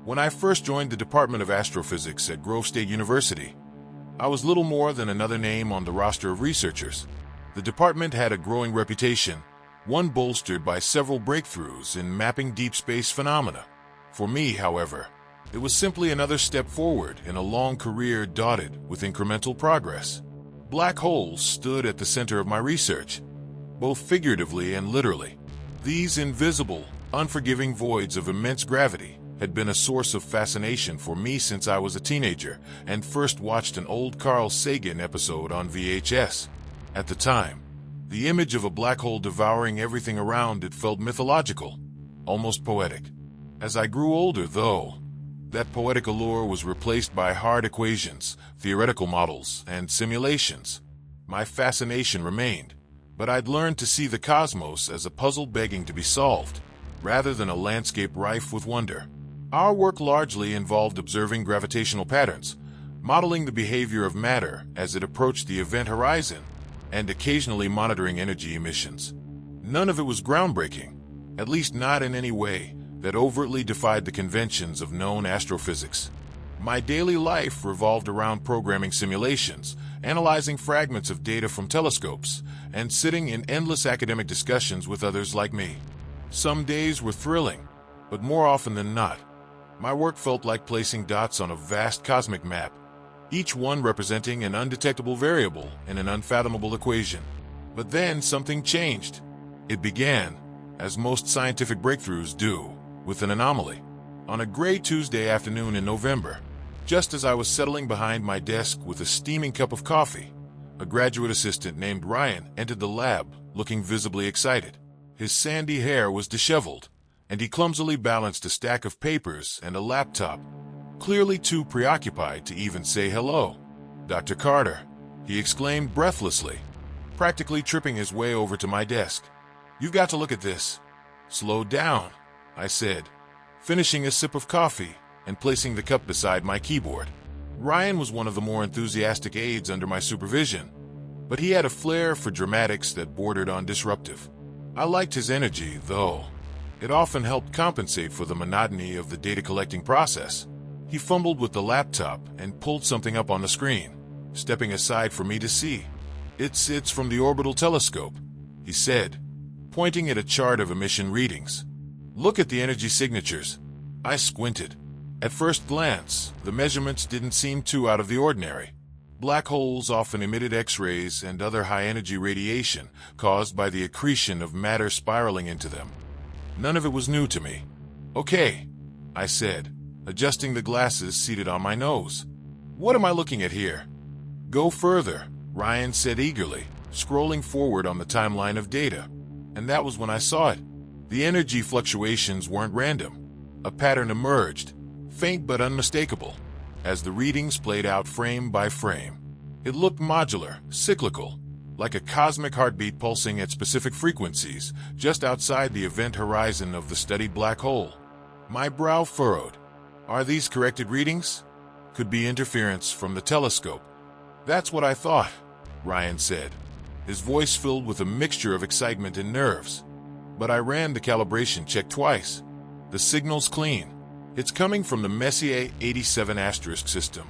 When I first joined the Department of Astrophysics at Grove State University, I was little more than another name on the roster of researchers. The department had a growing reputation, one bolstered by several breakthroughs in mapping deep space phenomena. For me, however, it was simply another step forward in a long career dotted with incremental progress. Black holes stood at the center of my research, both figuratively and literally. These invisible, unforgiving voids of immense gravity had been a source of fascination for me since I was a teenager and first watched an old Carl Sagan episode on VHS. At the time, the image of a black hole devouring everything around it felt mythological, almost poetic. As I grew older, though, that poetic allure was replaced by hard equations, theoretical models, and simulations. My fascination remained, but I'd learned to see the cosmos as a puzzle begging to be solved, rather than a landscape rife with wonder. Our work largely involved observing gravitational patterns, modeling the behavior of matter as it approached the event horizon, and occasionally monitoring energy emissions. None of it was groundbreaking, at least not in any way that overtly defied the conventions of known astrophysics. My daily life revolved around programming simulations, analyzing fragments of data from telescopes, and sitting in endless academic discussions with others like me. Some days were thrilling, but more often than not, my work felt like placing dots on a vast cosmic map, each one representing an undetectable variable in an unfathomable equation. But then something changed. It began, as most scientific breakthroughs do, with an anomaly. On a gray Tuesday afternoon in November, just as I was settling behind my desk with a steaming cup of coffee, a graduate assistant named Ryan entered the lab, looking visibly excited. His sandy hair was disheveled, and he clumsily balanced a stack of papers and a laptop, clearly too preoccupied to even say hello. "Dr. Carter," he exclaimed breathlessly, practically tripping his way over to my desk. "You've got to look at this." "Slow down," I said, finishing a sip of coffee and placing the cup beside my keyboard. Ryan was one of the more enthusiastic aides under my supervision, but he had a flair for dramatics that bordered on disruptive. I liked his energy, though. It often helped compensate for the monotony of the data collecting process. He fumbled with the laptop and pulled something up on the screen, stepping aside for me to see. It's from the orbital telescope," he said, pointing at a chart of emission readings. "Look at the energy signatures." I squinted. At first glance, the measurements didn't seem too out of the ordinary. Black holes often emitted X-rays and other high-energy radiation caused by the accretion of matter spiraling into them. None of it was new to me. "Okay," I said, adjusting the glasses seated on my nose. "What am I looking at here?" "Go further," Ryan said eagerly, scrolling forward on the timeline of data. And that was when I saw it. The energy fluctuations weren't random. A pattern emerged, faint but unmistakable, as the readings played out frame by frame. It looked modular, cyclical, like a cosmic heartbeat pulsing at specific frequencies just outside the event horizon of the studied black hole. My brow furrowed. Are these corrected readings? Could be interference from the telescope. "That's what I thought," Ryan said, his voice filled with a mixture of excitement and nerves. "But I ran the calibration check twice. The signal's clean. It's coming from the Messier 87 asterisk system.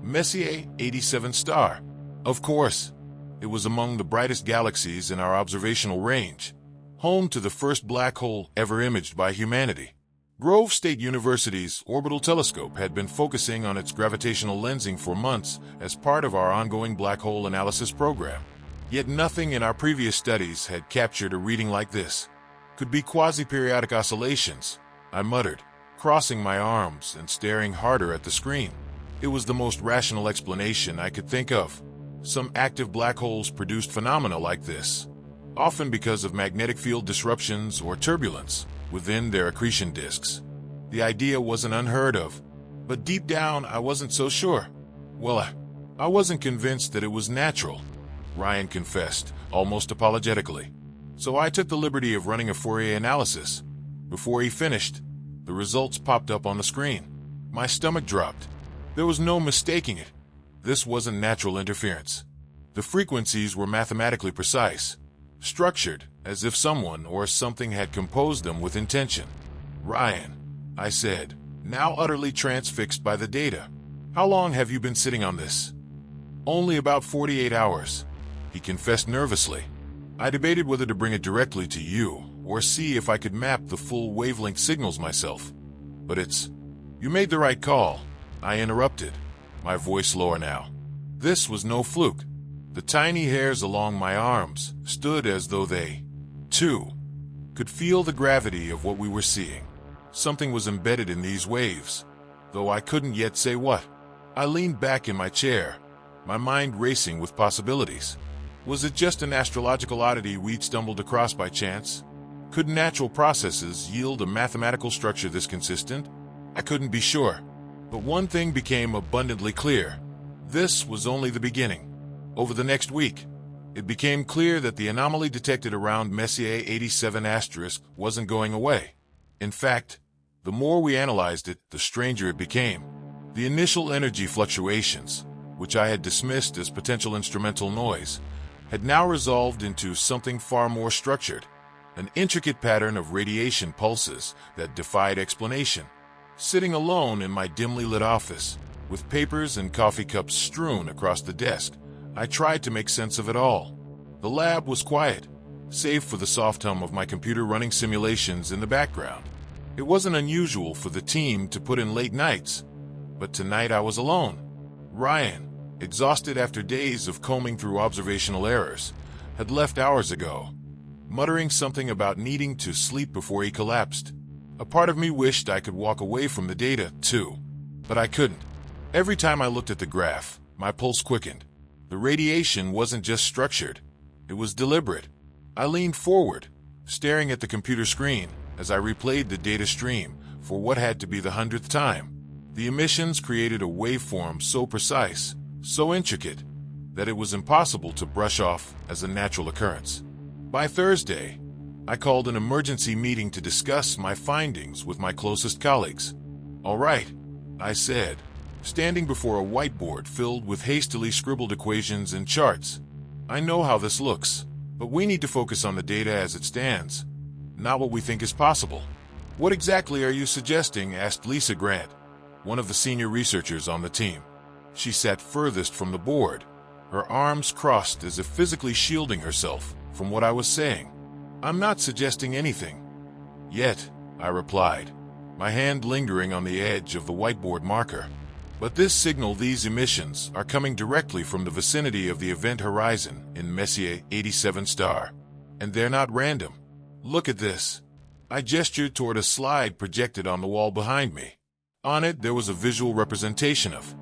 Messier 87 star. Of course. It was among the brightest galaxies in our observational range, home to the first black hole ever imaged by humanity. Grove State University's orbital telescope had been focusing on its gravitational lensing for months as part of our ongoing black hole analysis program. Yet nothing in our previous studies had captured a reading like this. "Could be quasi-periodic oscillations," I muttered, crossing my arms and staring harder at the screen. It was the most rational explanation I could think of. Some active black holes produced phenomena like this, often because of magnetic field disruptions or turbulence within their accretion disks. The idea wasn't unheard of, but deep down I wasn't so sure. "Well, I wasn't convinced that it was natural," Ryan confessed, almost apologetically. "So I took the liberty of running a Fourier analysis." Before he finished, the results popped up on the screen. My stomach dropped. There was no mistaking it. This wasn't natural interference. The frequencies were mathematically precise, structured as if someone or something had composed them with intention. "Ryan," I said, now utterly transfixed by the data. "How long have you been sitting on this?" "Only about 48 hours, he confessed nervously. "I debated whether to bring it directly to you or see if I could map the full wavelength signals myself. But it's—" "You made the right call," I interrupted, my voice lower now. This was no fluke. The tiny hairs along my arms stood as though they, too, could feel the gravity of what we were seeing. Something was embedded in these waves, though I couldn't yet say what. I leaned back in my chair, my mind racing with possibilities. Was it just an astrological oddity we'd stumbled across by chance? Could natural processes yield a mathematical structure this consistent? I couldn't be sure. But one thing became abundantly clear. This was only the beginning. Over the next week, it became clear that the anomaly detected around Messier 87 asterisk wasn't going away. In fact, the more we analyzed it, the stranger it became. The initial energy fluctuations, which I had dismissed as potential instrumental noise, had now resolved into something far more structured, an intricate pattern of radiation pulses that defied explanation. Sitting alone in my dimly lit office, with papers and coffee cups strewn across the desk, I tried to make sense of it all. The lab was quiet, save for the soft hum of my computer running simulations in the background. It wasn't unusual for the team to put in late nights, but tonight I was alone. Ryan, exhausted after days of combing through observational errors, had left hours ago, muttering something about needing to sleep before he collapsed. A part of me wished I could walk away from the data, too, but I couldn't. Every time I looked at the graph, my pulse quickened. The radiation wasn't just structured, it was deliberate. I leaned forward, staring at the computer screen as I replayed the data stream for what had to be the 100th time. The emissions created a waveform so precise, so intricate, that it was impossible to brush off as a natural occurrence. By Thursday, I called an emergency meeting to discuss my findings with my closest colleagues. "All right," I said, standing before a whiteboard filled with hastily scribbled equations and charts. "I know how this looks, but we need to focus on the data as it stands, not what we think is possible." "What exactly are you suggesting?" asked Lisa Grant, one of the senior researchers on the team. She sat furthest from the board, her arms crossed as if physically shielding herself from what I was saying. "I'm not suggesting anything." "Yet," I replied, my hand lingering on the edge of the whiteboard marker. "But this signal, these emissions, are coming directly from the vicinity of the event horizon in Messier 87 star. And they're not random. Look at this." I gestured toward a slide projected on the wall behind me. On it, there was a visual representation of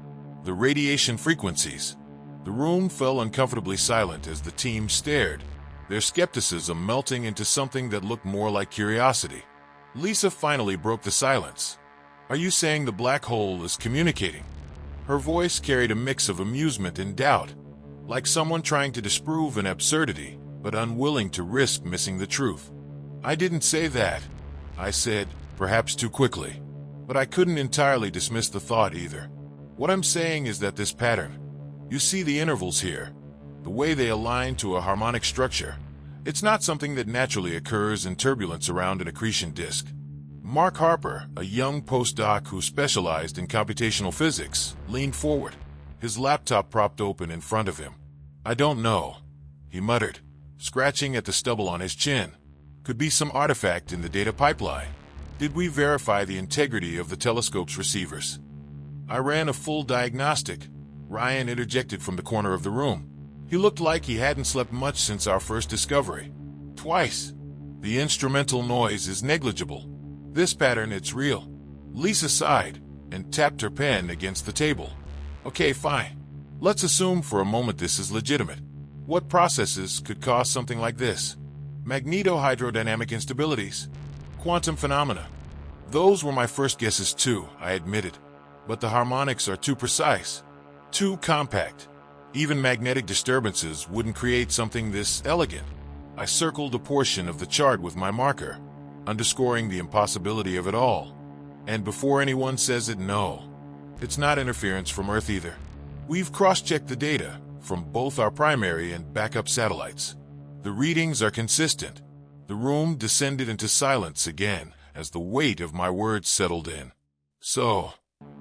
the radiation frequencies. The room fell uncomfortably silent as the team stared, their skepticism melting into something that looked more like curiosity. Lisa finally broke the silence. "Are you saying the black hole is communicating?" Her voice carried a mix of amusement and doubt, like someone trying to disprove an absurdity, but unwilling to risk missing the truth. "I didn't say that," I said, perhaps too quickly. But I couldn't entirely dismiss the thought either. "What I'm saying is that this pattern, you see the intervals here, the way they align to a harmonic structure, it's not something that naturally occurs in turbulence around an accretion disk." Mark Harper, a young postdoc who specialized in computational physics, leaned forward, his laptop propped open in front of him. "I don't know," he muttered, scratching at the stubble on his chin. "Could be some artifact in the data pipeline. Did we verify the integrity of the telescope's receivers?" "I ran a full diagnostic," Ryan interjected from the corner of the room. He looked like he hadn't slept much since our first discovery. "Twice. The instrumental noise is negligible. This pattern, it's real." Lisa sighed and tapped her pen against the table. "Okay, fine. Let's assume for a moment this is legitimate. What processes could cause something like this? Magnetohydrodynamic instabilities? Quantum phenomena?" "Those were my first guesses too," I admitted. "But the harmonics are too precise, too compact. Even magnetic disturbances wouldn't create something this elegant." I circled a portion of the chart with my marker, underscoring the impossibility of it all. "And before anyone says it, no, it's not interference from Earth either. We've cross-checked the data from both our primary and backup satellites. The readings are consistent." The room descended into silence again as the weight of my words settled in. So,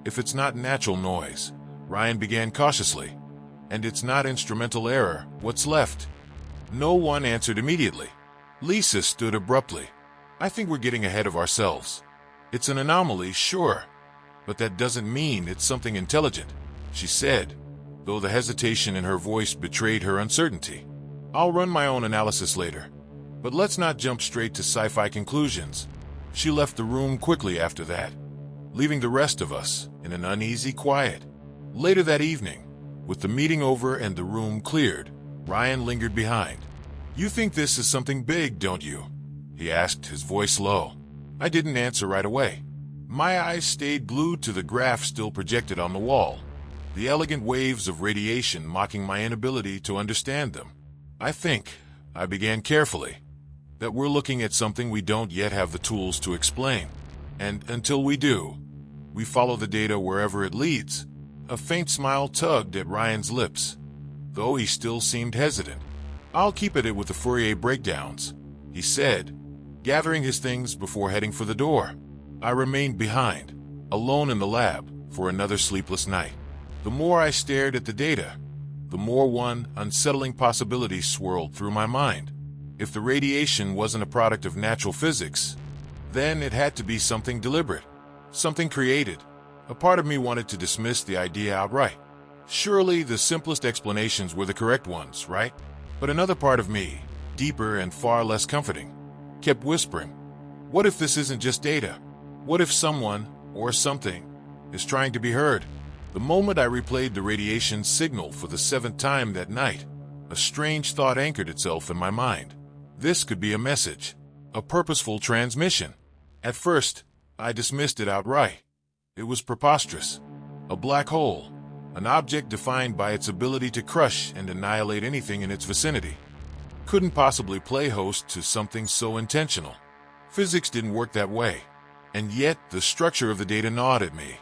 if it's not natural noise, Ryan began cautiously, and it's not instrumental error, what's left? No one answered immediately. Lisa stood abruptly. I think we're getting ahead of ourselves. It's an anomaly, sure, but that doesn't mean it's something intelligent, she said, though the hesitation in her voice betrayed her uncertainty. I'll run my own analysis later, but let's not jump straight to sci-fi conclusions. She left the room quickly after that, leaving the rest of us in an uneasy quiet. Later that evening, with the meeting over and the room cleared, Ryan lingered behind. You think this is something big, don't you? He asked, his voice low. I didn't answer right away. My eyes stayed glued to the graph still projected on the wall, the elegant waves of radiation mocking my inability to understand them. I think, I began carefully, that we're looking at something we don't yet have the tools to explain. And until we do, we follow the data wherever it leads. A faint smile tugged at Ryan's lips, though he still seemed hesitant. I'll keep at it with the Fourier breakdowns, he said, gathering his things before heading for the door. I remained behind, alone in the lab, for another sleepless night. The more I stared at the data, the more one unsettling possibility swirled through my mind. If the radiation wasn't a product of natural physics, then it had to be something deliberate, something created. A part of me wanted to dismiss the idea outright. Surely the simplest explanations were the correct ones, right? But another part of me, deeper and far less comforting, kept whispering, what if this isn't just data? What if someone, or something, is trying to be heard? The moment I replayed the radiation signal for the 7th time that night, a strange thought anchored itself in my mind. This could be a message, a purposeful transmission. At first, I dismissed it outright. It was preposterous. A black hole, an object defined by its ability to crush and annihilate anything in its vicinity, couldn't possibly play host to something so intentional. Physics didn't work that way. And yet, the structure of the data gnawed at me.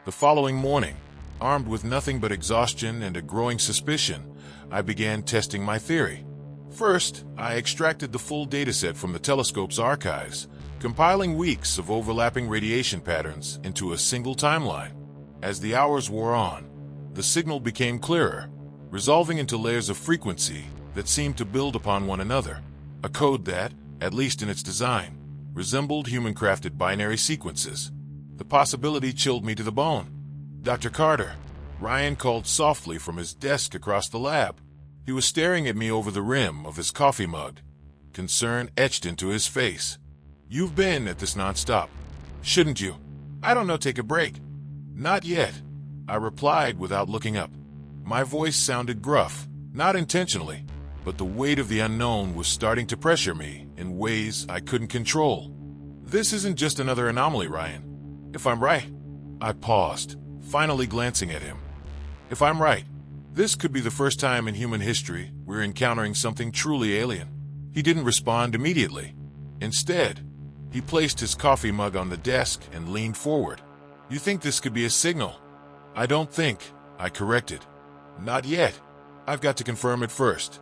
The following morning, armed with nothing but exhaustion and a growing suspicion, I began testing my theory. First, I extracted the full dataset from the telescope's archives, compiling weeks of overlapping radiation patterns into a single timeline. As the hours wore on, the signal became clearer, resolving into layers of frequency that seemed to build upon one another, a code that, at least in its design, resembled human-crafted binary sequences. The possibility chilled me to the bone. Dr. Carter, Ryan called softly from his desk across the lab. He was staring at me over the rim of his coffee mug, concern etched into his face. You've been at this nonstop, shouldn't you? I don't know, take a break. Not yet, I replied without looking up. My voice sounded gruff, not intentionally, but the weight of the unknown was starting to pressure me in ways I couldn't control. This isn't just another anomaly, Ryan. If I'm right, I paused, finally glancing at him. If I'm right, this could be the first time in human history we're encountering something truly alien. He didn't respond immediately. Instead, he placed his coffee mug on the desk and leaned forward. You think this could be a signal? I don't think, I corrected. Not yet. I've got to confirm it first.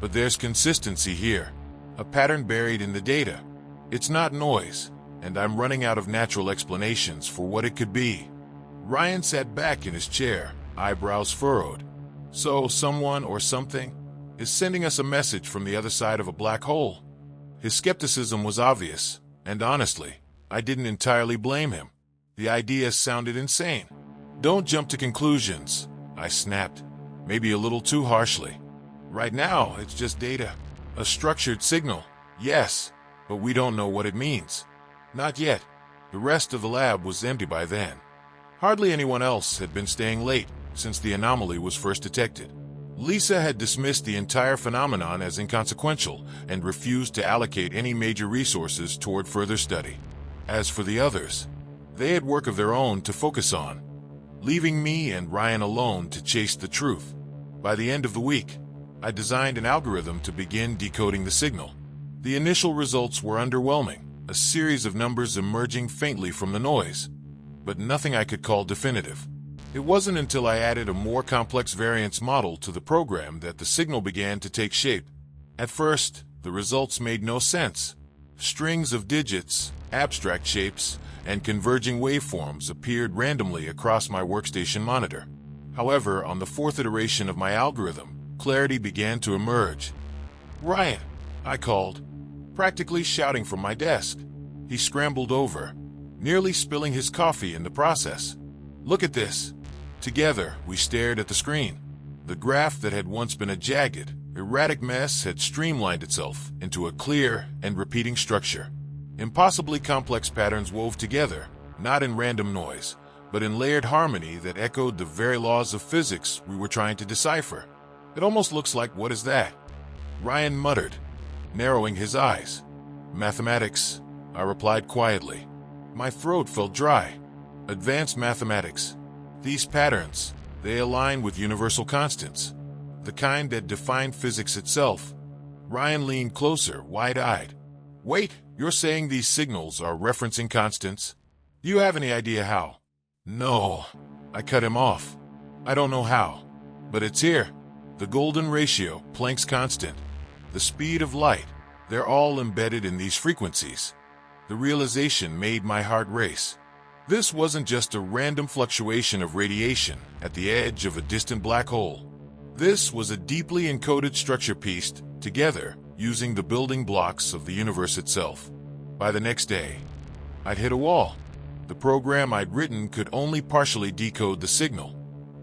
But there's consistency here, a pattern buried in the data. It's not noise, and I'm running out of natural explanations for what it could be. Ryan sat back in his chair, eyebrows furrowed. So someone or something is sending us a message from the other side of a black hole. His skepticism was obvious, and honestly, I didn't entirely blame him. The idea sounded insane. Don't jump to conclusions, I snapped, maybe a little too harshly. Right now, it's just data. A structured signal, yes, but we don't know what it means. Not yet. The rest of the lab was empty by then. Hardly anyone else had been staying late since the anomaly was first detected. Lisa had dismissed the entire phenomenon as inconsequential and refused to allocate any major resources toward further study. As for the others, they had work of their own to focus on, leaving me and Ryan alone to chase the truth. By the end of the week, I designed an algorithm to begin decoding the signal. The initial results were underwhelming, a series of numbers emerging faintly from the noise, but nothing I could call definitive. It wasn't until I added a more complex variance model to the program that the signal began to take shape. At first, the results made no sense. Strings of digits, abstract shapes, and converging waveforms appeared randomly across my workstation monitor. However, on the fourth iteration of my algorithm, clarity began to emerge. "Ryan," I called, practically shouting from my desk. He scrambled over, nearly spilling his coffee in the process. "Look at this." Together, we stared at the screen. The graph that had once been a jagged, erratic mess had streamlined itself into a clear and repeating structure. Impossibly complex patterns wove together, not in random noise, but in layered harmony that echoed the very laws of physics we were trying to decipher. "It almost looks like, what is that?" Ryan muttered, narrowing his eyes. "Mathematics," I replied quietly. My throat felt dry. "Advanced mathematics. These patterns, they align with universal constants, the kind that define physics itself." Ryan leaned closer, wide-eyed. "Wait, you're saying these signals are referencing constants? Do you have any idea how?" "No," I cut him off. "I don't know how. But it's here. The golden ratio, Planck's constant, the speed of light, they're all embedded in these frequencies." The realization made my heart race. This wasn't just a random fluctuation of radiation at the edge of a distant black hole. This was a deeply encoded structure pieced together using the building blocks of the universe itself. By the next day, I'd hit a wall. The program I'd written could only partially decode the signal,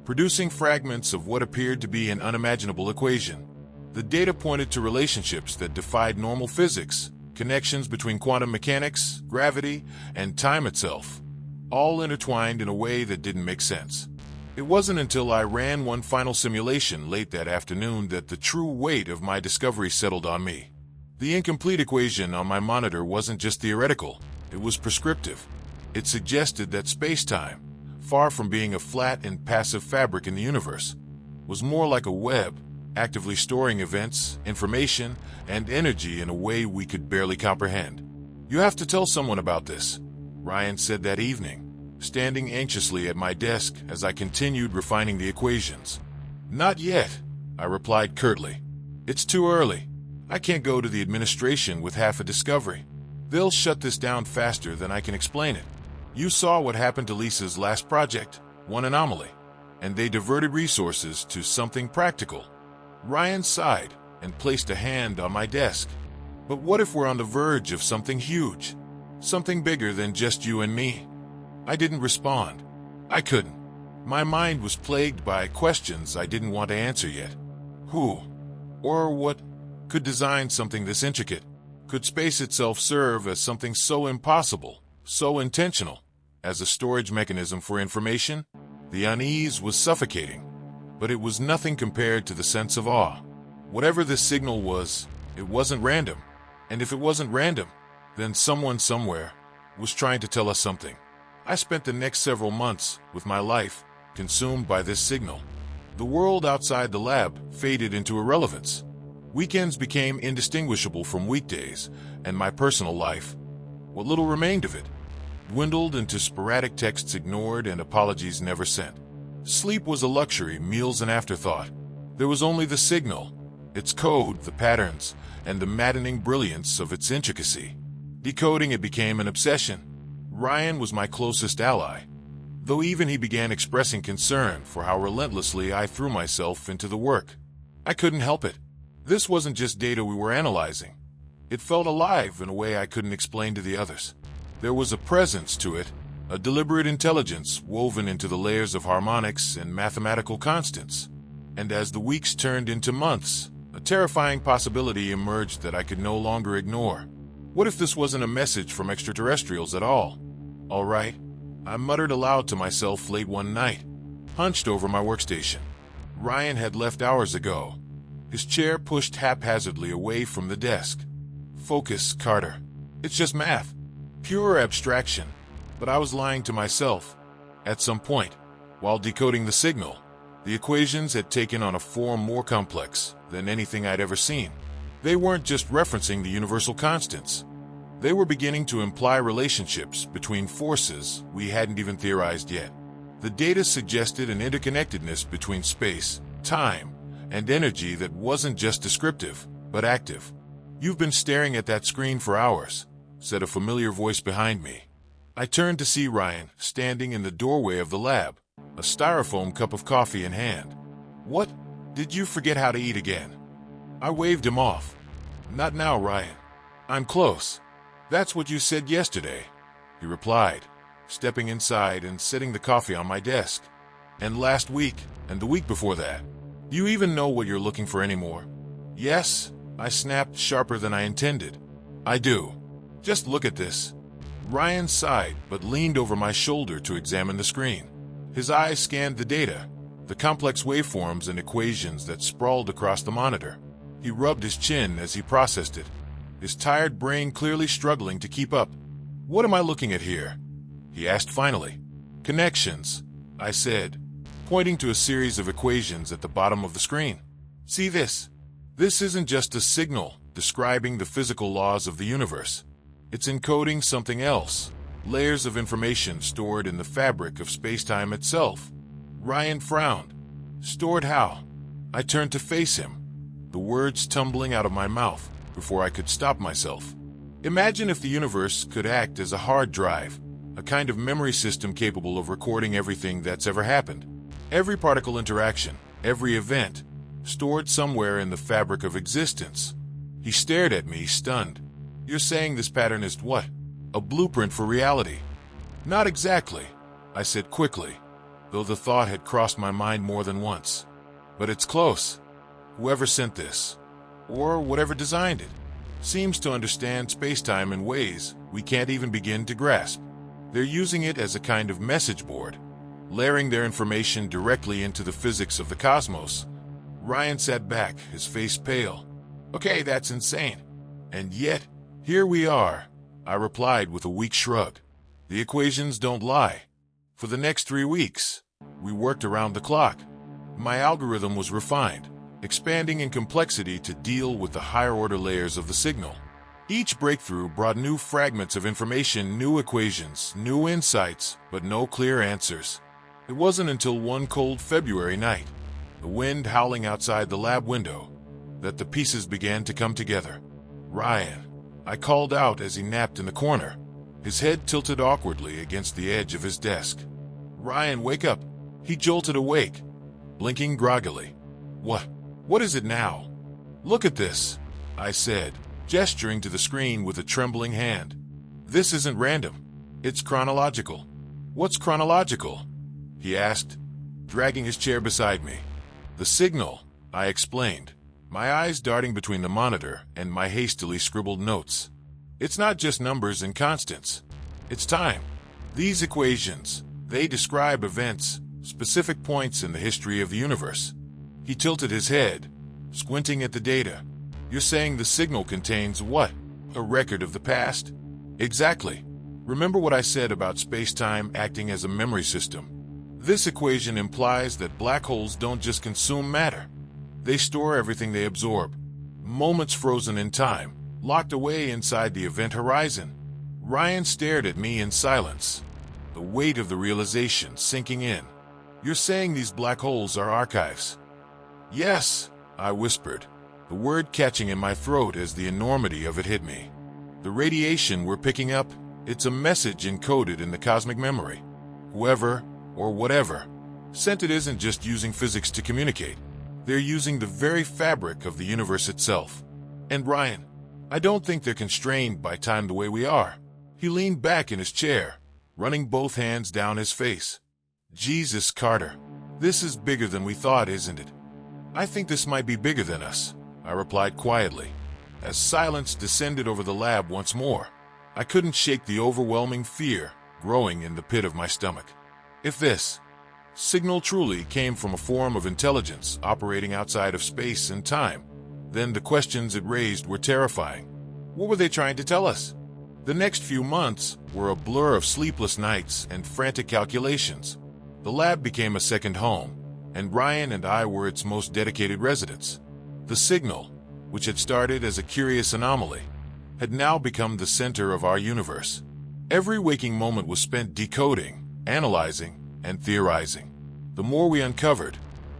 producing fragments of what appeared to be an unimaginable equation. The data pointed to relationships that defied normal physics, connections between quantum mechanics, gravity, and time itself, all intertwined in a way that didn't make sense. It wasn't until I ran one final simulation late that afternoon that the true weight of my discovery settled on me. The incomplete equation on my monitor wasn't just theoretical, it was prescriptive. It suggested that space-time, far from being a flat and passive fabric in the universe, was more like a web, actively storing events, information, and energy in a way we could barely comprehend. "You have to tell someone about this," Ryan said that evening, standing anxiously at my desk as I continued refining the equations. "Not yet," I replied curtly. "It's too early. I can't go to the administration with half a discovery. They'll shut this down faster than I can explain it. You saw what happened to Lisa's last project, one anomaly, and they diverted resources to something practical." Ryan sighed and placed a hand on my desk. "But what if we're on the verge of something huge? Something bigger than just you and me?" I didn't respond. I couldn't. My mind was plagued by questions I didn't want to answer yet. Who, or what, could design something this intricate? Could space itself serve as something so impossible, so intentional, as a storage mechanism for information? The unease was suffocating, but it was nothing compared to the sense of awe. Whatever this signal was, it wasn't random. And if it wasn't random, then someone somewhere was trying to tell us something. I spent the next several months with my life consumed by this signal. The world outside the lab faded into irrelevance. Weekends became indistinguishable from weekdays, and my personal life, what little remained of it, dwindled into sporadic texts ignored and apologies never sent. Sleep was a luxury, meals an afterthought. There was only the signal, its code, the patterns, and the maddening brilliance of its intricacy. Decoding it became an obsession. Ryan was my closest ally, though even he began expressing concern for how relentlessly I threw myself into the work. I couldn't help it. This wasn't just data we were analyzing. It felt alive in a way I couldn't explain to the others. There was a presence to it, a deliberate intelligence woven into the layers of harmonics and mathematical constants. And as the weeks turned into months, a terrifying possibility emerged that I could no longer ignore. What if this wasn't a message from extraterrestrials at all? "All right," I muttered aloud to myself late one night, hunched over my workstation. Ryan had left hours ago, his chair pushed haphazardly away from the desk. "Focus, Carter. It's just math. Pure abstraction." But I was lying to myself. At some point, while decoding the signal, the equations had taken on a form more complex than anything I'd ever seen. They weren't just referencing the universal constants. They were beginning to imply relationships between forces we hadn't even theorized yet. The data suggested an interconnectedness between space, time, and energy that wasn't just descriptive, but active. "You've been staring at that screen for hours," said a familiar voice behind me. I turned to see Ryan standing in the doorway of the lab, a styrofoam cup of coffee in hand. "What? Did you forget how to eat again?" I waved him off. "Not now, Ryan. I'm close." "That's what you said yesterday," he replied, stepping inside and setting the coffee on my desk. "And last week, and the week before that. Do you even know what you're looking for anymore?" "Yes," I snapped, sharper than I intended. "I do. Just look at this." Ryan sighed, but leaned over my shoulder to examine the screen. His eyes scanned the data, the complex waveforms and equations that sprawled across the monitor. He rubbed his chin as he processed it, his tired brain clearly struggling to keep up. "What am I looking at here?" he asked finally. "Connections," I said, pointing to a series of equations at the bottom of the screen. "See this? This isn't just a signal describing the physical laws of the universe. It's encoding something else, layers of information stored in the fabric of space-time itself." Ryan frowned. "Stored how?" I turned to face him, the words tumbling out of my mouth before I could stop myself. "Imagine if the universe could act as a hard drive, a kind of memory system capable of recording everything that's ever happened. Every particle interaction, every event, stored somewhere in the fabric of existence." He stared at me, stunned. "You're saying this pattern is what? A blueprint for reality?" "Not exactly," I said quickly, though the thought had crossed my mind more than once. "But it's close. Whoever sent this, or whatever designed it, seems to understand space-time in ways we can't even begin to grasp. They're using it as a kind of message board, layering their information directly into the physics of the cosmos." Ryan sat back, his face pale. "Okay, that's insane. And yet, here we are," I replied with a weak shrug. "The equations don't lie. For the next 3 weeks, we worked around the clock. My algorithm was refined, expanding in complexity to deal with the higher-order layers of the signal. Each breakthrough brought new fragments of information, new equations, new insights, but no clear answers. It wasn't until one cold February night, the wind howling outside the lab window, that the pieces began to come together." "Ryan," I called out as he napped in the corner, his head tilted awkwardly against the edge of his desk. "Ryan, wake up." He jolted awake, blinking groggily. What is it now?" "Look at this," I said, gesturing to the screen with a trembling hand. "This isn't random. It's chronological." "What's chronological?" he asked, dragging his chair beside me. "The signal," I explained, my eyes darting between the monitor and my hastily scribbled notes. "It's not just numbers and constants. It's time. These equations, they describe events, specific points in the history of the universe." He tilted his head, squinting at the data. "You're saying the signal contains what? A record of the past?" "Exactly. Remember what I said about space-time acting as a memory system? This equation implies that black holes don't just consume matter. They store everything they absorb. Moments frozen in time, locked away inside the event horizon." Ryan stared at me in silence, the weight of the realization sinking in. "You're saying these black holes are archives?" "Yes," I whispered, the word catching in my throat as the enormity of it hit me. "The radiation we're picking up, it's a message encoded in the cosmic memory. Whoever, or whatever, sent it isn't just using physics to communicate. They're using the very fabric of the universe itself. And Ryan, I don't think they're constrained by time the way we are." He leaned back in his chair, running both hands down his face. "Jesus, Carter, this is bigger than we thought, isn't it?" "I think this might be bigger than us," I replied quietly, as silence descended over the lab once more. I couldn't shake the overwhelming fear growing in the pit of my stomach. If this signal truly came from a form of intelligence operating outside of space and time, then the questions it raised were terrifying. What were they trying to tell us? The next few months were a blur of sleepless nights and frantic calculations. The lab became a second home, and Ryan and I were its most dedicated residents. The signal, which had started as a curious anomaly, had now become the center of our universe. Every waking moment was spent decoding, analyzing, and theorizing. The more we uncovered,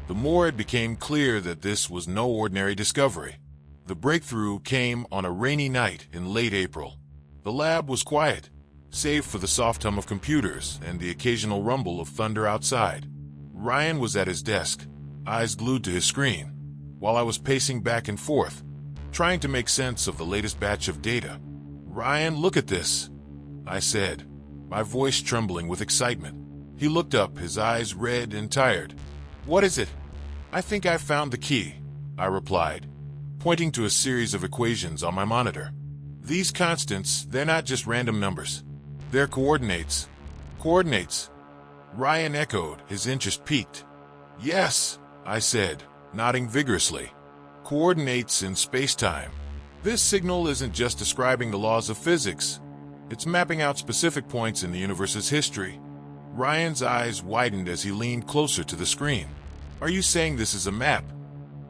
the more it became clear that this was no ordinary discovery. The breakthrough came on a rainy night in late April. The lab was quiet, save for the soft hum of computers and the occasional rumble of thunder outside. Ryan was at his desk, eyes glued to his screen, while I was pacing back and forth, trying to make sense of the latest batch of data. "Ryan, look at this," I said, my voice trembling with excitement. He looked up, his eyes red and tired. "What is it?" "I think I've found the key," I replied, pointing to a series of equations on my monitor. "These constants, they're not just random numbers. They're coordinates." "Coordinates?" Ryan echoed, his interest piqued. "Yes," I said, nodding vigorously. "Coordinates in space-time. This signal isn't just describing the laws of physics. It's mapping out specific points in the universe's history." Ryan's eyes widened as he leaned closer to the screen. "Are you saying this is a map?"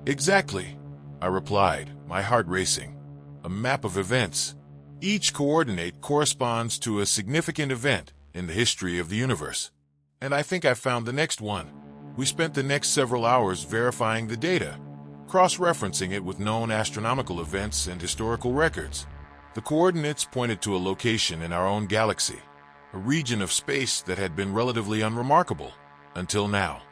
"Exactly," I replied, my heart racing. "A map of events. Each coordinate corresponds to a significant event in the history of the universe. And I think I found the next one." We spent the next several hours verifying the data, cross-referencing it with known astronomical events and historical records. The coordinates pointed to a location in our own galaxy, a region of space that had been relatively unremarkable until now.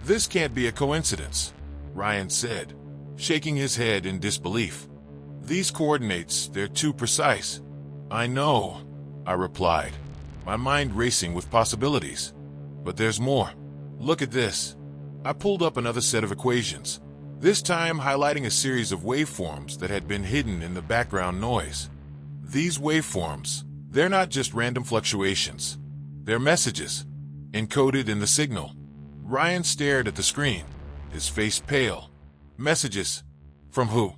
"This can't be a coincidence," Ryan said, shaking his head in disbelief. "These coordinates, they're too precise." "I know," I replied, my mind racing with possibilities. "But there's more. Look at this." I pulled up another set of equations, this time highlighting a series of waveforms that had been hidden in the background noise. These waveforms, they're not just random fluctuations. They're messages, encoded in the signal. Ryan stared at the screen, his face pale. "Messages? From who?"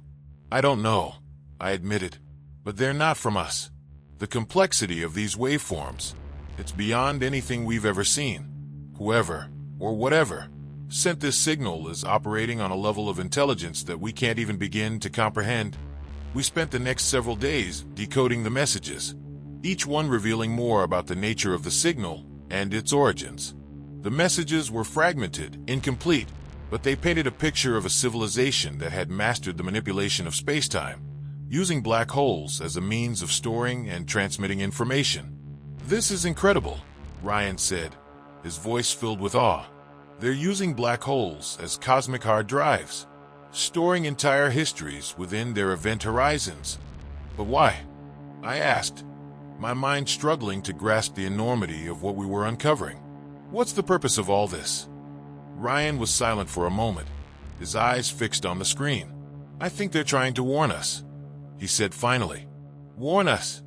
"I don't know," I admitted. "But they're not from us. The complexity of these waveforms, it's beyond anything we've ever seen. Whoever, or whatever, sent this signal is operating on a level of intelligence that we can't even begin to comprehend." We spent the next several days decoding the messages, each one revealing more about the nature of the signal and its origins. The messages were fragmented, incomplete, but they painted a picture of a civilization that had mastered the manipulation of spacetime, using black holes as a means of storing and transmitting information. "This is incredible," Ryan said, his voice filled with awe. "They're using black holes as cosmic hard drives, storing entire histories within their event horizons." "But why?" I asked, my mind struggling to grasp the enormity of what we were uncovering. "What's the purpose of all this?" Ryan was silent for a moment, his eyes fixed on the screen. "I think they're trying to warn us," he said finally. "Warn us?"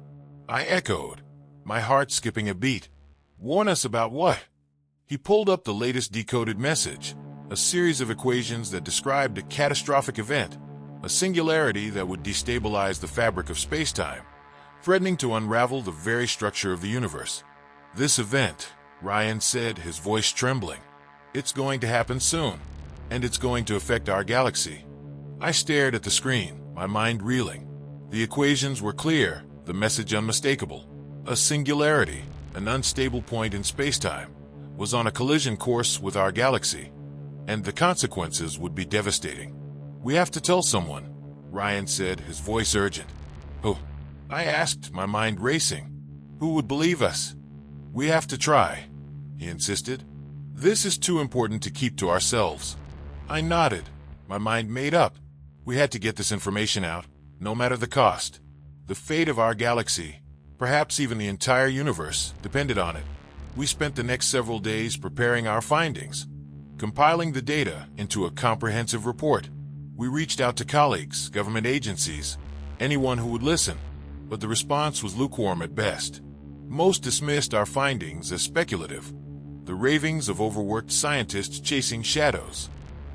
I echoed, my heart skipping a beat. "Warn us about what?" He pulled up the latest decoded message, a series of equations that described a catastrophic event, a singularity that would destabilize the fabric of spacetime, threatening to unravel the very structure of the universe. "This event," Ryan said, his voice trembling, "it's going to happen soon, and it's going to affect our galaxy." I stared at the screen, my mind reeling. The equations were clear, the message unmistakable. A singularity, an unstable point in spacetime, was on a collision course with our galaxy, and the consequences would be devastating. "We have to tell someone," Ryan said, his voice urgent. "Who?" I asked, my mind racing. "Who would believe us?" "We have to try," he insisted. "This is too important to keep to ourselves." I nodded, my mind made up. We had to get this information out, no matter the cost. The fate of our galaxy, perhaps even the entire universe, depended on it. We spent the next several days preparing our findings, compiling the data into a comprehensive report. We reached out to colleagues, government agencies, anyone who would listen, but the response was lukewarm at best. Most dismissed our findings as speculative, the ravings of overworked scientists chasing shadows.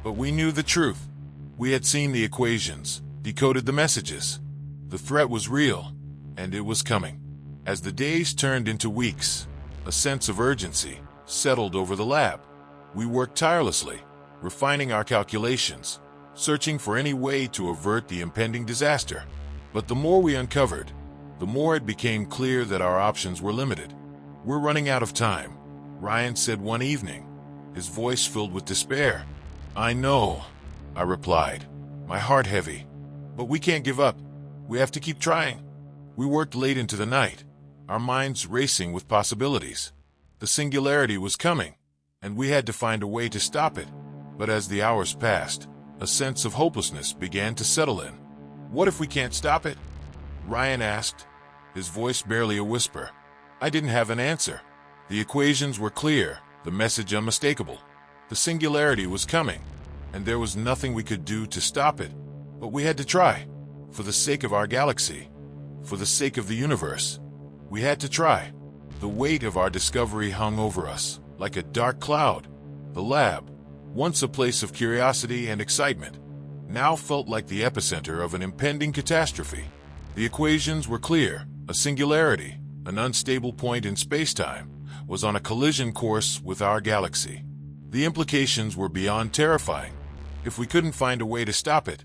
But we knew the truth. We had seen the equations, decoded the messages. The threat was real, and it was coming. As the days turned into weeks, a sense of urgency settled over the lab. We worked tirelessly, refining our calculations, searching for any way to avert the impending disaster. But the more we uncovered, the more it became clear that our options were limited. "We're running out of time," Ryan said one evening, his voice filled with despair. "I know," I replied, my heart heavy. But we can't give up. We have to keep trying. We worked late into the night, our minds racing with possibilities. The singularity was coming, and we had to find a way to stop it. But as the hours passed, a sense of hopelessness began to settle in. What if we can't stop it? Ryan asked, his voice barely a whisper. I didn't have an answer. The equations were clear, the message unmistakable. The singularity was coming, and there was nothing we could do to stop it. But we had to try. For the sake of our galaxy, for the sake of the universe, we had to try. The weight of our discovery hung over us, like a dark cloud. The lab, once a place of curiosity and excitement, now felt like the epicenter of an impending catastrophe. The equations were clear. A singularity, an unstable point in space-time, was on a collision course with our galaxy. The implications were beyond terrifying. If we couldn't find a way to stop it,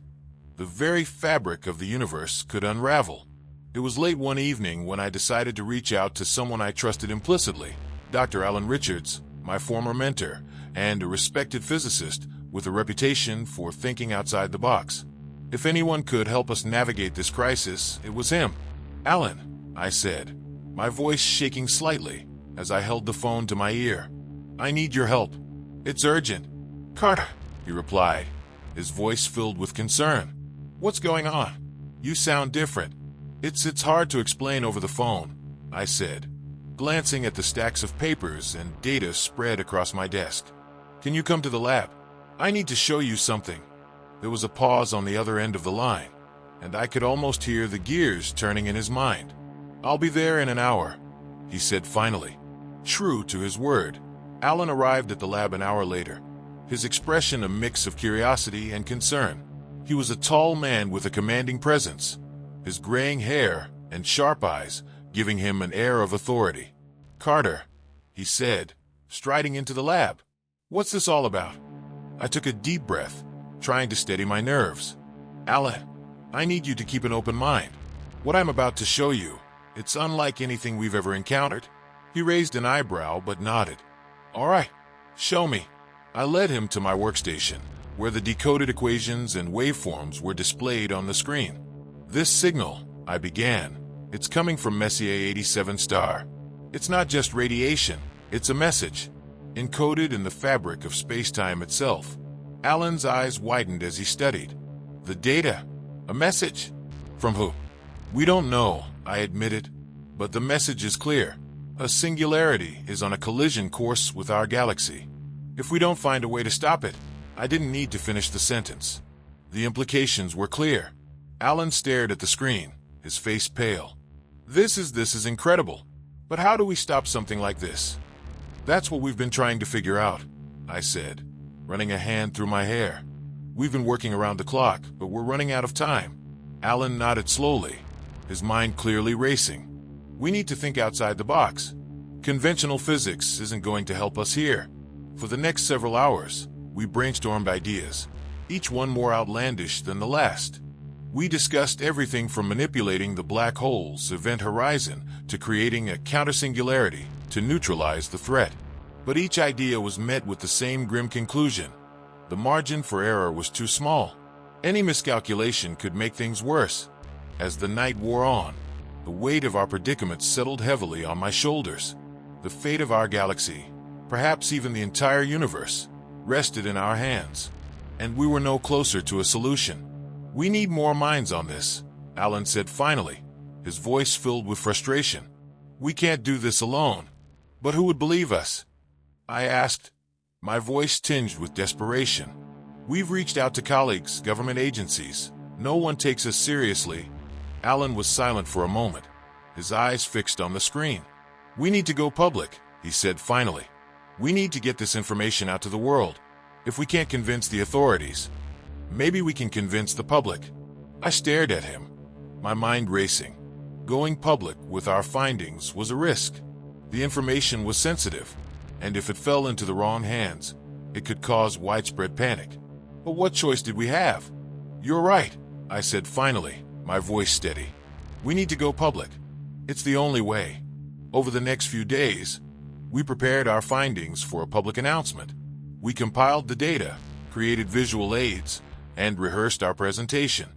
the very fabric of the universe could unravel. It was late one evening when I decided to reach out to someone I trusted implicitly, Dr. Alan Richards, my former mentor, and a respected physicist with a reputation for thinking outside the box. If anyone could help us navigate this crisis, it was him. Alan, I said, my voice shaking slightly as I held the phone to my ear. I need your help. It's urgent. Carter, he replied, his voice filled with concern. What's going on? You sound different. It's hard to explain over the phone, I said, glancing at the stacks of papers and data spread across my desk. Can you come to the lab? I need to show you something. There was a pause on the other end of the line, and I could almost hear the gears turning in his mind. I'll be there in an hour, he said finally. True to his word, Alan arrived at the lab an hour later, his expression a mix of curiosity and concern. He was a tall man with a commanding presence, his graying hair and sharp eyes giving him an air of authority. Carter, he said, striding into the lab. What's this all about? I took a deep breath, trying to steady my nerves. Alan, I need you to keep an open mind. What I'm about to show you, it's unlike anything we've ever encountered. He raised an eyebrow but nodded. All right, show me. I led him to my workstation, where the decoded equations and waveforms were displayed on the screen. This signal, I began, it's coming from Messier 87 star. It's not just radiation, it's a message, encoded in the fabric of space-time itself. Alan's eyes widened as he studied. The data? A message? From who? We don't know, I admitted, but the message is clear. A singularity is on a collision course with our galaxy. If we don't find a way to stop it, I didn't need to finish the sentence. The implications were clear. Alan stared at the screen, his face pale. This is incredible. But how do we stop something like this? That's what we've been trying to figure out, I said, running a hand through my hair. We've been working around the clock, but we're running out of time. Alan nodded slowly, his mind clearly racing. We need to think outside the box. Conventional physics isn't going to help us here. For the next several hours, we brainstormed ideas, each one more outlandish than the last. We discussed everything from manipulating the black hole's event horizon to creating a counter-singularity to neutralize the threat. But each idea was met with the same grim conclusion. The margin for error was too small. Any miscalculation could make things worse. As the night wore on, the weight of our predicament settled heavily on my shoulders. The fate of our galaxy, perhaps even the entire universe, rested in our hands. And we were no closer to a solution. We need more minds on this, Alan said finally, his voice filled with frustration. We can't do this alone. But who would believe us? I asked, my voice tinged with desperation. We've reached out to colleagues, government agencies. No one takes us seriously. Alan was silent for a moment, his eyes fixed on the screen. We need to go public, he said finally. We need to get this information out to the world. If we can't convince the authorities, maybe we can convince the public. I stared at him, my mind racing. Going public with our findings was a risk. The information was sensitive, and if it fell into the wrong hands, it could cause widespread panic. But what choice did we have? You're right, I said finally, my voice steady. We need to go public. It's the only way. Over the next few days, we prepared our findings for a public announcement. We compiled the data, created visual aids, and rehearsed our presentation.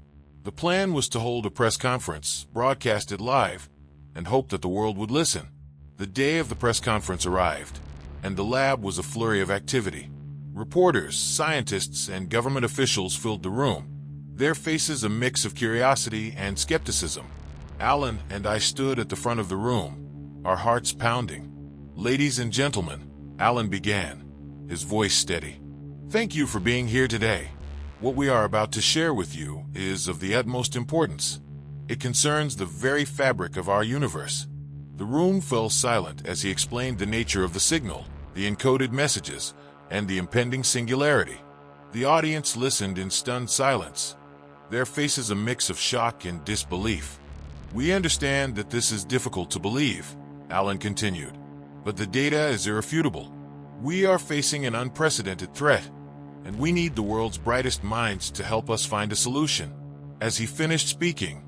The plan was to hold a press conference, broadcast it live, and hope that the world would listen. The day of the press conference arrived, and the lab was a flurry of activity. Reporters, scientists, and government officials filled the room, their faces a mix of curiosity and skepticism. Alan and I stood at the front of the room, our hearts pounding. "Ladies and gentlemen," Alan began, his voice steady. "Thank you for being here today. What we are about to share with you is of the utmost importance. It concerns the very fabric of our universe." The room fell silent as he explained the nature of the signal, the encoded messages, and the impending singularity. The audience listened in stunned silence, their faces a mix of shock and disbelief. "We understand that this is difficult to believe," Alan continued, "but the data is irrefutable. We are facing an unprecedented threat, and we need the world's brightest minds to help us find a solution." As he finished speaking,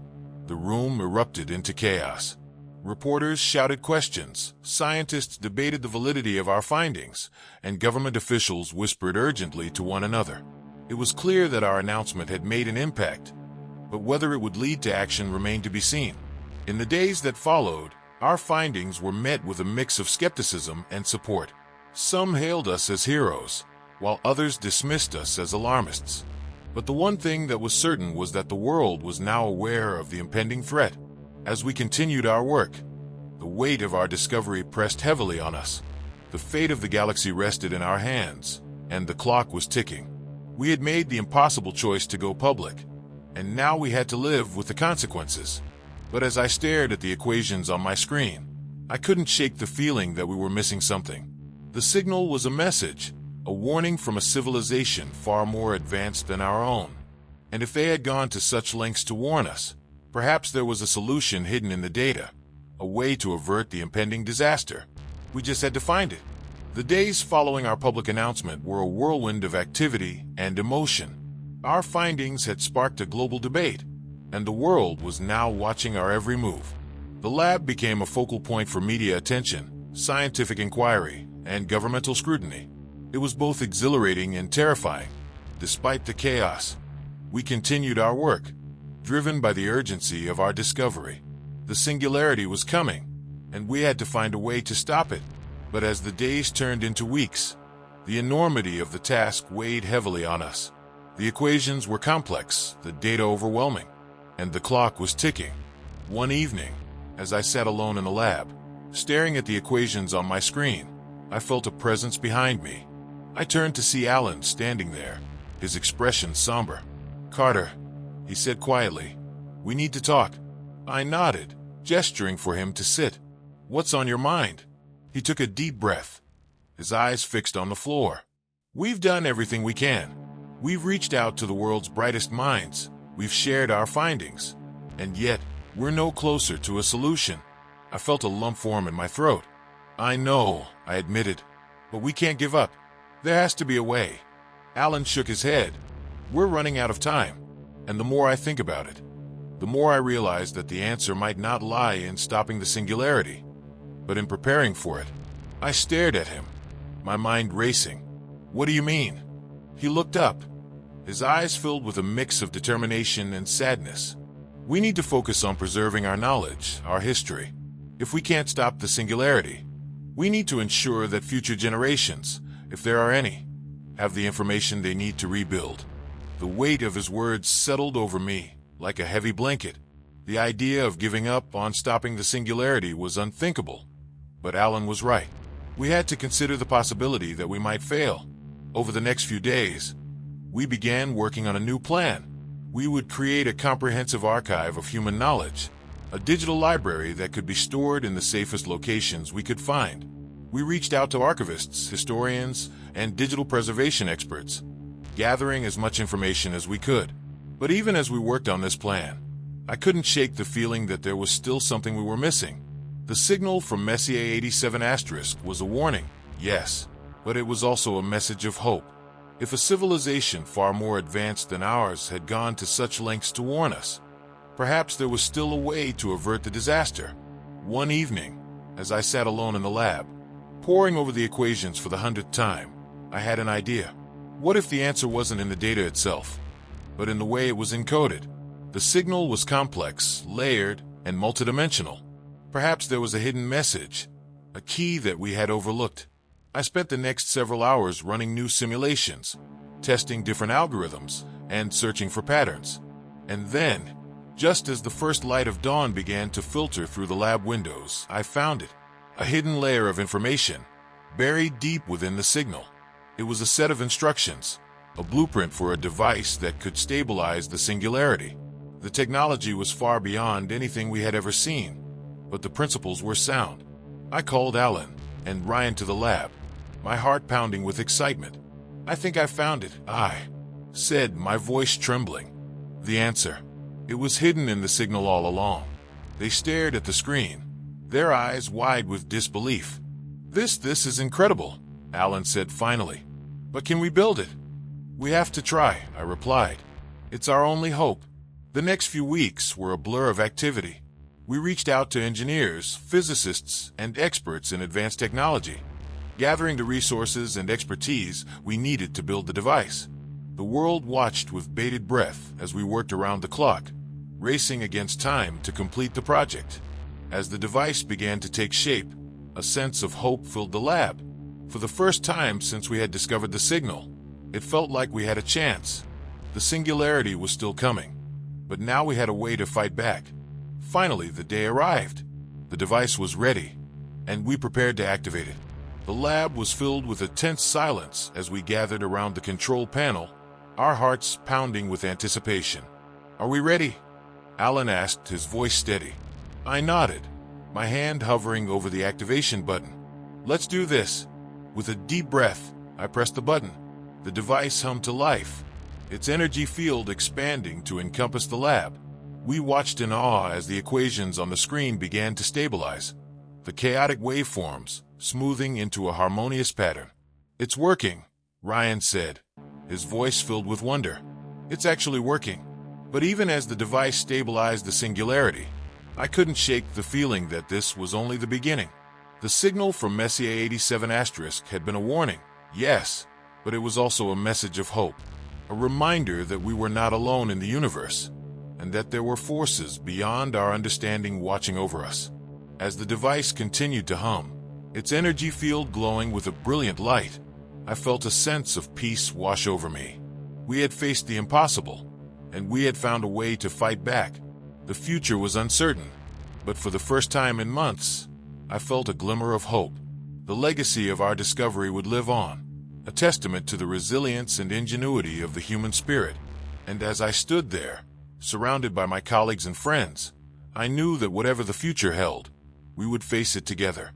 the room erupted into chaos. Reporters shouted questions, scientists debated the validity of our findings, and government officials whispered urgently to one another. It was clear that our announcement had made an impact, but whether it would lead to action remained to be seen. In the days that followed, our findings were met with a mix of skepticism and support. Some hailed us as heroes, while others dismissed us as alarmists. But the one thing that was certain was that the world was now aware of the impending threat. As we continued our work, the weight of our discovery pressed heavily on us. The fate of the galaxy rested in our hands, and the clock was ticking. We had made the impossible choice to go public, and now we had to live with the consequences. But as I stared at the equations on my screen, I couldn't shake the feeling that we were missing something. The signal was a message, a warning from a civilization far more advanced than our own. And if they had gone to such lengths to warn us, perhaps there was a solution hidden in the data, a way to avert the impending disaster. We just had to find it. The days following our public announcement were a whirlwind of activity and emotion. Our findings had sparked a global debate, and the world was now watching our every move. The lab became a focal point for media attention, scientific inquiry, and governmental scrutiny. It was both exhilarating and terrifying. Despite the chaos, we continued our work, driven by the urgency of our discovery. The singularity was coming, and we had to find a way to stop it. But as the days turned into weeks, the enormity of the task weighed heavily on us. The equations were complex, the data overwhelming, and the clock was ticking. One evening, as I sat alone in the lab, staring at the equations on my screen, I felt a presence behind me. I turned to see Alan standing there, his expression somber. "Carter," he said quietly, "we need to talk." I nodded, gesturing for him to sit. "What's on your mind?" He took a deep breath, his eyes fixed on the floor. "We've done everything we can. We've reached out to the world's brightest minds. We've shared our findings. And yet, we're no closer to a solution." I felt a lump form in my throat. "I know," I admitted, "but we can't give up. There has to be a way." Alan shook his head. "We're running out of time. And the more I think about it, the more I realize that the answer might not lie in stopping the singularity, but in preparing for it." I stared at him, my mind racing. "What do you mean?" He looked up, his eyes filled with a mix of determination and sadness. "We need to focus on preserving our knowledge, our history. If we can't stop the singularity, we need to ensure that future generations, if there are any, have the information they need to rebuild." The weight of his words settled over me like a heavy blanket. The idea of giving up on stopping the singularity was unthinkable. But Alan was right. We had to consider the possibility that we might fail. Over the next few days, we began working on a new plan. We would create a comprehensive archive of human knowledge, a digital library that could be stored in the safest locations we could find. We reached out to archivists, historians, and digital preservation experts, gathering as much information as we could. But even as we worked on this plan, I couldn't shake the feeling that there was still something we were missing. The signal from Messier 87 * was a warning, yes, but it was also a message of hope. If a civilization far more advanced than ours had gone to such lengths to warn us, perhaps there was still a way to avert the disaster. One evening, as I sat alone in the lab, poring over the equations for the 100th time, I had an idea. What if the answer wasn't in the data itself, but in the way it was encoded? The signal was complex, layered, and multidimensional. Perhaps there was a hidden message, a key that we had overlooked. I spent the next several hours running new simulations, testing different algorithms, and searching for patterns. And then, just as the first light of dawn began to filter through the lab windows, I found it. A hidden layer of information, buried deep within the signal. It was a set of instructions, a blueprint for a device that could stabilize the singularity. The technology was far beyond anything we had ever seen, but the principles were sound. I called Alan and Ryan to the lab, my heart pounding with excitement. "I think I found it," I said, my voice trembling. The answer. It was hidden in the signal all along. They stared at the screen, their eyes wide with disbelief. This is incredible," Alan said finally. "But can we build it?" "We have to try," I replied. "It's our only hope." The next few weeks were a blur of activity. We reached out to engineers, physicists, and experts in advanced technology, gathering the resources and expertise we needed to build the device. The world watched with bated breath as we worked around the clock, racing against time to complete the project. As the device began to take shape, a sense of hope filled the lab. For the first time since we had discovered the signal, it felt like we had a chance. The singularity was still coming, but now we had a way to fight back. Finally, the day arrived. The device was ready, and we prepared to activate it. The lab was filled with a tense silence as we gathered around the control panel, our hearts pounding with anticipation. "Are we ready?" Alan asked, his voice steady. I nodded, my hand hovering over the activation button. "Let's do this." With a deep breath, I pressed the button. The device hummed to life, its energy field expanding to encompass the lab. We watched in awe as the equations on the screen began to stabilize, the chaotic waveforms smoothing into a harmonious pattern. "It's working," Ryan said, his voice filled with wonder. "It's actually working." But even as the device stabilized the singularity, I couldn't shake the feeling that this was only the beginning. The signal from Messier 87 Asterisk had been a warning, yes, but it was also a message of hope, a reminder that we were not alone in the universe, and that there were forces beyond our understanding watching over us. As the device continued to hum, its energy field glowing with a brilliant light, I felt a sense of peace wash over me. We had faced the impossible, and we had found a way to fight back. The future was uncertain, but for the first time in months, I felt a glimmer of hope. The legacy of our discovery would live on, a testament to the resilience and ingenuity of the human spirit. And as I stood there, surrounded by my colleagues and friends, I knew that whatever the future held, we would face it together.